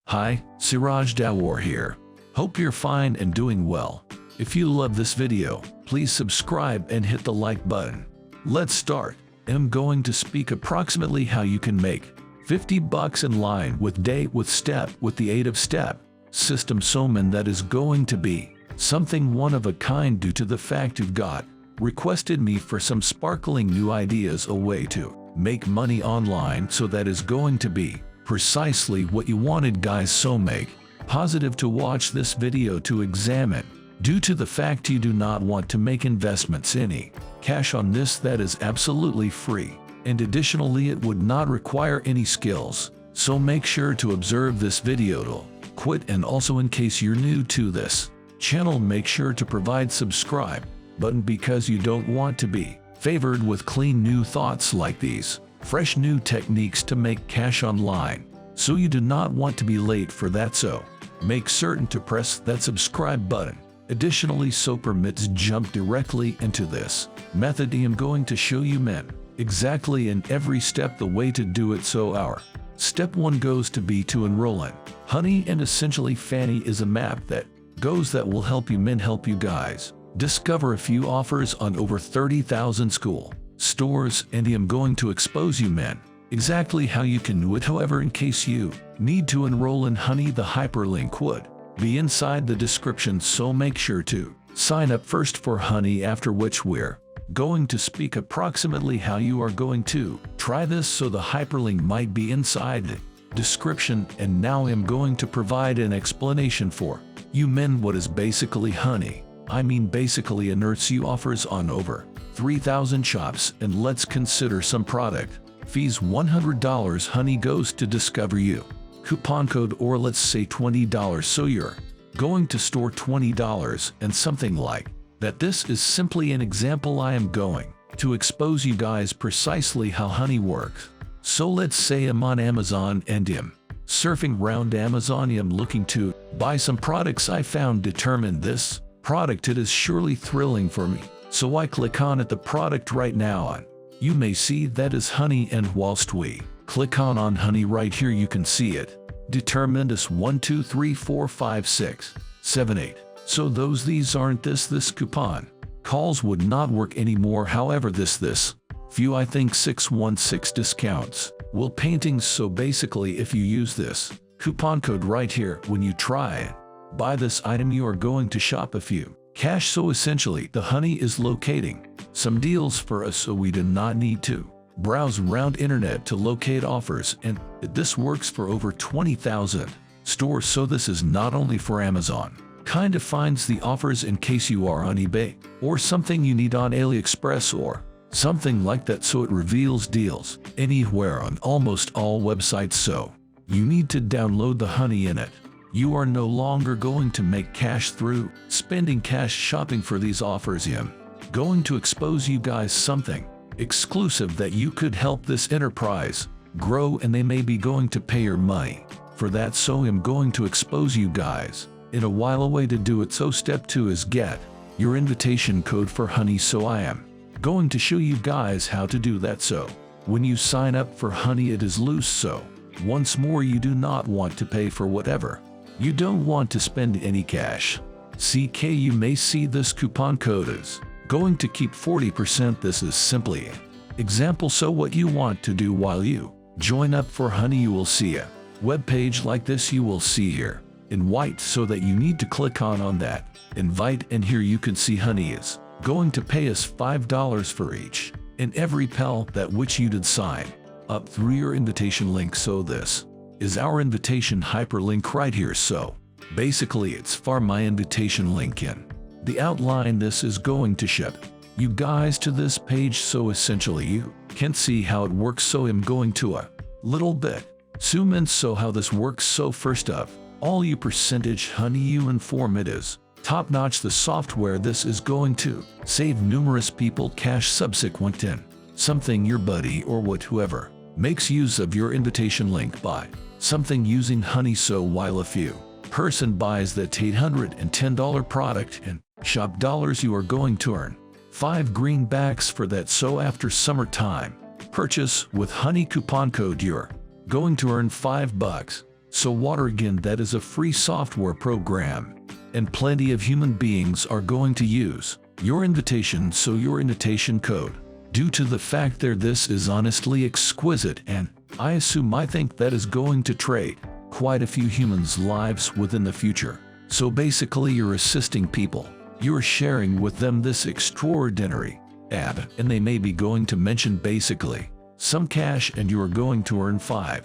Hi, Siraj Dawar here. Hope you're fine and doing well. If you love this video, please subscribe and hit the like button. Let's start. I'm going to speak approximately how you can make $50 in line with the aid of step system Soman that is going to be something one of a kind due to the fact you've got requested me for some sparkling new ideas a way to make money online, so that is going to be precisely what you wanted, guys. So make positive to watch this video to examine, due to the fact you do not want to make investments any cash on this. That is absolutely free, and additionally it would not require any skills, so make sure to observe this video till quit. And also, in case you're new to this channel, make sure to provide subscribe button, because you don't want to be favored with clean new thoughts like these fresh new techniques to make cash online, so you do not want to be late for that. So make certain to press that subscribe button. Additionally, so permits jump directly into this method. I am going to show you men exactly in every step the way to do it. So our step 1 goes to be to enroll in Honey, and essentially Fanny is a map that will help you men, help you guys discover a few offers on over 30,000 school stores, and I am going to expose you men exactly how you can do it. However, in case you need to enroll in Honey, the hyperlink would be inside the description, so make sure to sign up first for Honey, after which we're going to speak approximately how you are going to try this, so the hyperlink might be inside the description. And now I'm going to provide an explanation for you men what is basically Honey. I mean, basically inerts you offers on over 3,000 shops, and let's consider some product fees. $100 Honey goes to discover you coupon code, or let's say $20, so you're going to store $20 and something like that. This is simply an example. I am going to expose you guys precisely how Honey works. So let's say I'm on Amazon and I'm surfing around Amazon. I'm looking to buy some products. I found determined this product, it is surely thrilling for me, so I click on it. The product right now on you may see that is Honey, and whilst we click on Honey right here, you can see it determined as 1 2 3 4 5 6 7 8. So these aren't this coupon calls would not work anymore. However, this few, I think 616 discounts will paintings. So basically, if you use this coupon code right here, when you try it, buy this item, you are going to shop a few cash. So essentially the Honey is locating some deals for us, so we do not need to browse around internet to locate offers, and this works for over 20,000 stores. So this is not only for Amazon, kind of finds the offers in case you are on eBay or something you need on AliExpress or something like that. So it reveals deals anywhere on almost all websites, so you need to download the Honey in it. You are no longer going to make cash through spending cash shopping for these offers. I'm going to expose you guys something exclusive that you could help this enterprise grow, and they may be going to pay your money for that. So I'm going to expose you guys in a while a way to do it. So step 2 is get your invitation code for Honey. So I am going to show you guys how to do that. So when you sign up for Honey, it is loose. So once more, you do not want to pay for whatever. You don't want to spend any cash. You may see this coupon code is going to keep 40%. This is simply an example. So what you want to do while you join up for Honey, you will see a web page like this. You will see here in white, so that you need to click on that invite, and here you can see Honey is going to pay us $5 for each and every pal that which you did sign up through your invitation link. So this is our invitation hyperlink right here. So basically it's for my invitation link in the outline. This is going to ship you guys to this page, so essentially you can see how it works. So I'm going to a little bit zoom in. So how this works, so first up, all you percentage Honey you inform it is top notch the software. This is going to save numerous people cash subsequent in something your buddy or whoever makes use of your invitation link by something using Honey. So while a few person buys that $810 product and shop dollars, you are going to earn 5 greenbacks for that. So after summertime purchase with Honey coupon code, you're going to earn $5. So water again, that is a free software program. And plenty of human beings are going to use your invitation, so your invitation code. Due to the fact there, this is honestly exquisite, and I think that is going to trade quite a few humans' lives within the future. So basically you're assisting people. You're sharing with them this extraordinary app, and they may be going to mention basically some cash, and you are going to earn $5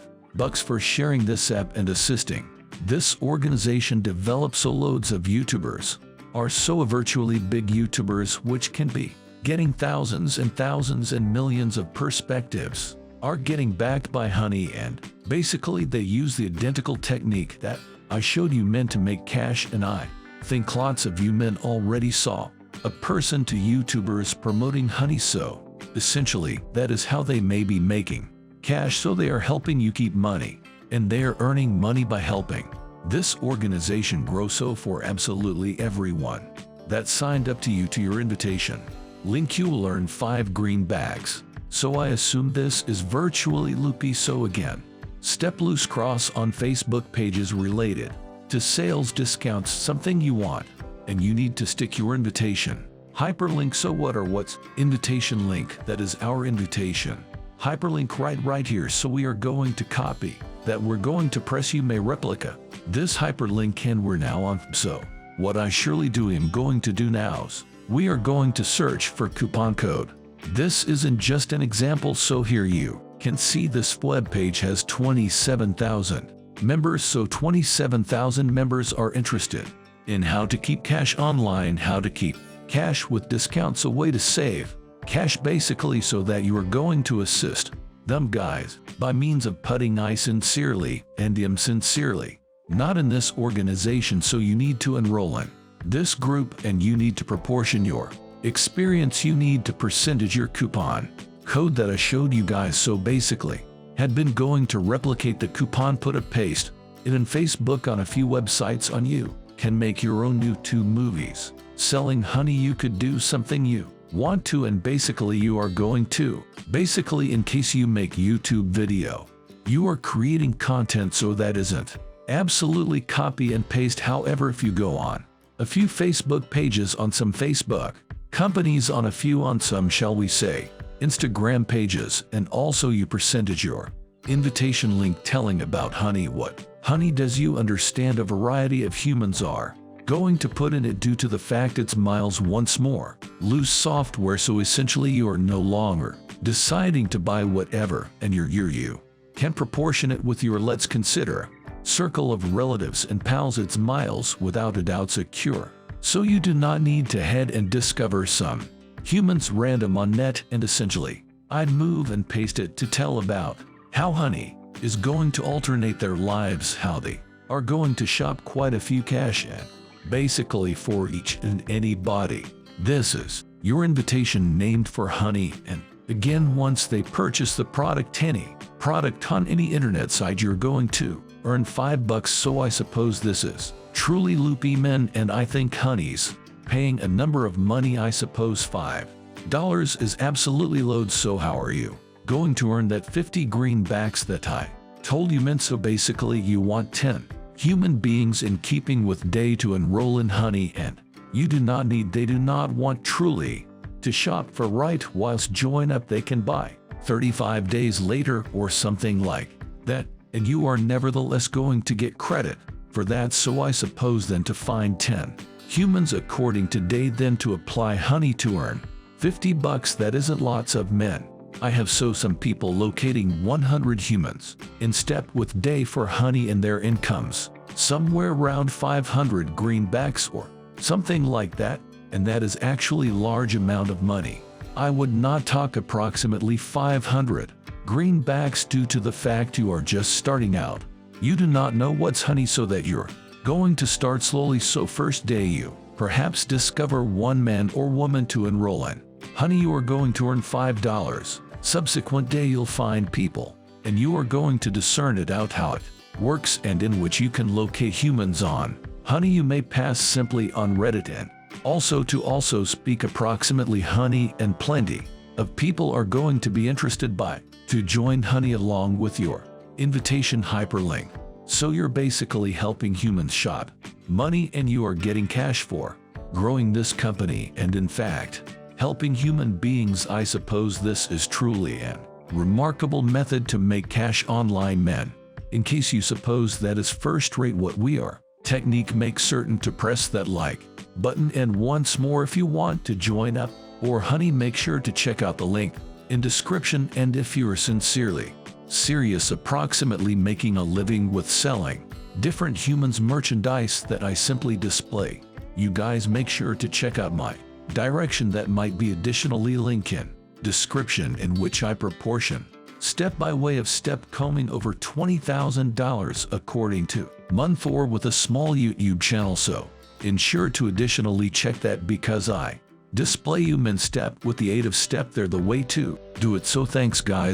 for sharing this app and assisting. This organization develops, so loads of YouTubers are so virtually big YouTubers, which can be getting thousands and thousands and millions of perspectives, are getting backed by Honey, and basically they use the identical technique that I showed you men to make cash, and I think lots of you men already saw a person to YouTubers promoting Honey. So essentially that is how they may be making cash, so they are helping you keep money, and they are earning money by helping this organization grow. So for absolutely everyone that signed up to your invitation link, you will earn 5 greenbacks. So I assume this is virtually loopy. So again, step loose cross on Facebook pages related to sales discounts, something you want, and you need to stick your invitation hyperlink. So what's invitation link? That is our invitation hyperlink right here. So we are going to copy that, we're going to press you may replica this hyperlink, and we're now on. So what I surely am going to do now is we are going to search for coupon code. This isn't just an example, so here you can see this web page has 27,000 members. So 27,000 members are interested in how to keep cash online, how to keep cash with discounts, a way to save cash basically, so that you are going to assist them guys by means of putting I sincerely and sincerely not in this organization. So you need to enroll in this group, and you need to proportion your experience. You need to percentage your coupon code that I showed you guys. So basically had been going to replicate the coupon, put a paste it in Facebook on a few websites, on you can make your own YouTube movies selling Honey. You could do something you want to, and basically you are going to basically, in case you make YouTube video, you are creating content, so that isn't absolutely copy and paste. However, if you go on a few Facebook pages, on some Facebook companies, on a few on some, shall we say, Instagram pages, and also you percentage your invitation link telling about Honey, what Honey does. You understand a variety of humans are going to put in it due to the fact it's miles once more loose software. So essentially you are no longer deciding to buy whatever, and you can proportion it with your, let's consider, circle of relatives and pals. It's miles without a doubt secure. So you do not need to head and discover some humans random on net, and essentially I'd move and paste it to tell about how Honey is going to alternate their lives, how they are going to shop quite a few cash and basically for each and anybody. This is your invitation named for Honey, and again, once they purchase the product, any product on any internet site, you're going to earn $5. So I suppose this is truly loopy, men, and I think Honey's paying a number of money. I suppose $5 is absolutely loads. So how are you going to earn that 50 greenbacks that I told you, men? So basically you want 10 human beings in keeping with day to enroll in Honey, and you do not need, they do not want truly to shop for right whilst join up. They can buy 35 days later or something like that, and you are nevertheless going to get credit for that. So I suppose then to find 10 humans according to day, then to apply Honey to earn $50. That isn't lots of men. I have some people locating 100 humans in step with day for Honey, and their incomes somewhere around 500 greenbacks or something like that, and that is actually large amount of money. I would not talk approximately 500 greenbacks due to the fact you are just starting out. You do not know what's Honey, so that you're going to start slowly. So first day you perhaps discover one man or woman to enroll in Honey, you are going to earn $5. Subsequent day you'll find people, and you are going to discern it out how it works, and in which you can locate humans on Honey. You may pass simply on Reddit, and also speak approximately Honey, and plenty of people are going to be interested by to join Honey along with your invitation hyperlink. So you're basically helping humans shop money and you are getting cash for growing this company and in fact, helping human beings. I suppose this is truly an remarkable method to make cash online, men. In case you suppose that is first rate what we are, technique, make certain to press that like button, and once more if you want to join up or honey, make sure to check out the link in description. And if you are sincerely serious approximately making a living with selling different humans merchandise that I simply display, you guys make sure to check out my direction that might be additionally link in description, in which I proportion step by way of step combing over $20,000 according to month 4 with a small YouTube channel. So ensure to additionally check that because I display you men step with the aid of step. They're the way to do it. So thanks guys.